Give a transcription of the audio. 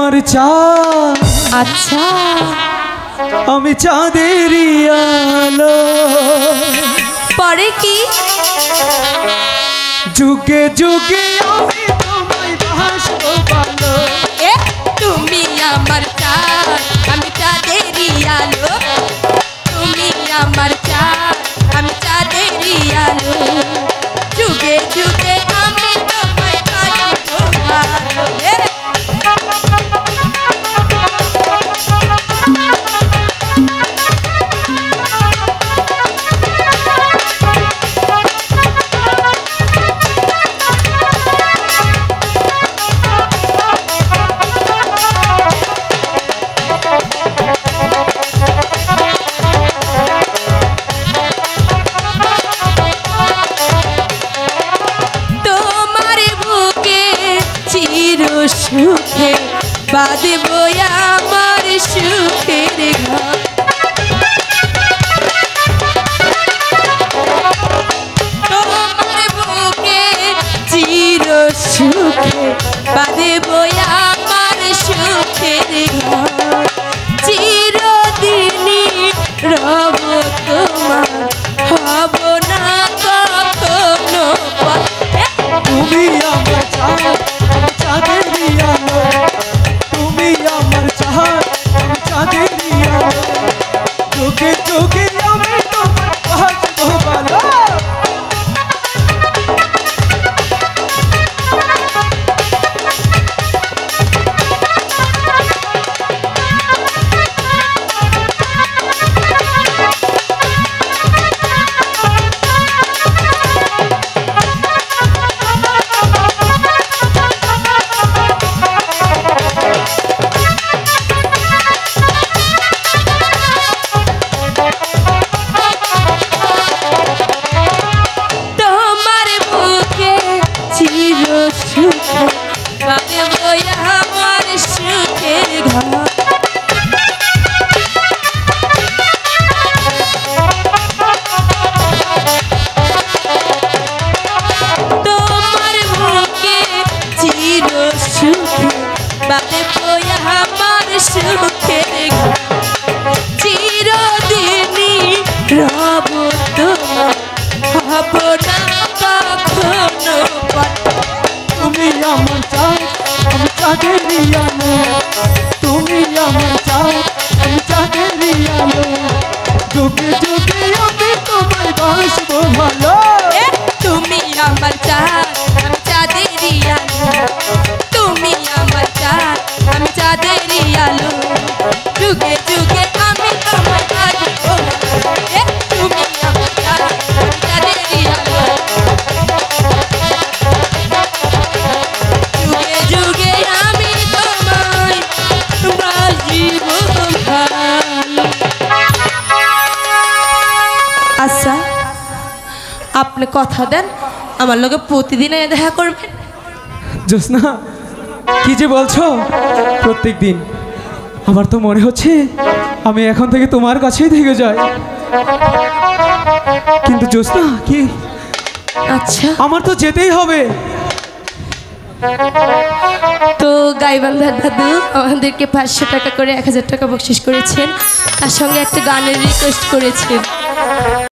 আমার চাঁদ। আচ্ছা আমি চাঁদেরই আলো। পরে কি? যুগে যুগে আমি তোমায় ভাসবো ভালো। তুমি আমার চাঁদ, আমি চাঁদেরই আলো। তুমি আমার চাঁদ, আমি চাঁদেরই আলো। যুগে যুগে আমি তোমায় ভাসবো ভালো। সুখে বাঁধব আমার সুখের ঘর। তোমার বুকে চির সুখে বাঁধব আমার সুখের ঘর। চিরদিনই রব তোমার, হব না কখনো পর। তুমি আমার চাঁদ, চাঁদেরই আলো। তুমি আমার চাঁদ, চাঁদেরই আলো। যুগে যুগে আমি তোমায় ভাসবো ভালো। আমার সুখের ঘর। তোমার বুকে চির সুখে বাঁধব আমার সুখের ঘর। চিরদিনই রব তোমার, হব না কখনো পর। তুমি আমার চাঁদ, আমি চাঁদেরই আলো। তুমি আমার চাঁদ, আমি চাঁদেরই আলো। যুগে যুগে আমি তোমায় ভাসবো ভালো। তুমি আমার চাঁদ, আমি চাঁদেরই আলো। তুমি আমার চাঁদ, আমি চাঁদেরই আলো। যুগে যুগে আমি তোমায় ভাসবো ভালো। তুমি আমার চাঁদ, আমি চাঁদেরই আলো। যুগে যুগে আমি তোমায় ভাসবো ভালো। আচ্ছা, আপনি কথা দেন আমার লগে প্রতিদিন দেখা করবেন? জোসনা, কি যে বলছো? প্রত্যেক দিন আমার তো মনে হচ্ছে আমি এখন থেকে তোমার কাছেই থেকে যাই। কিন্তু জোসনা, কি আচ্ছা, আমার তো যেতেই হবে। তো গাইবান্ধার দাদু আমাদেরকে 500 টাকা করে 1000 টাকা বকশিশ করেছেন, তার সঙ্গে একটা গানের রিকোয়েস্ট করেছেন।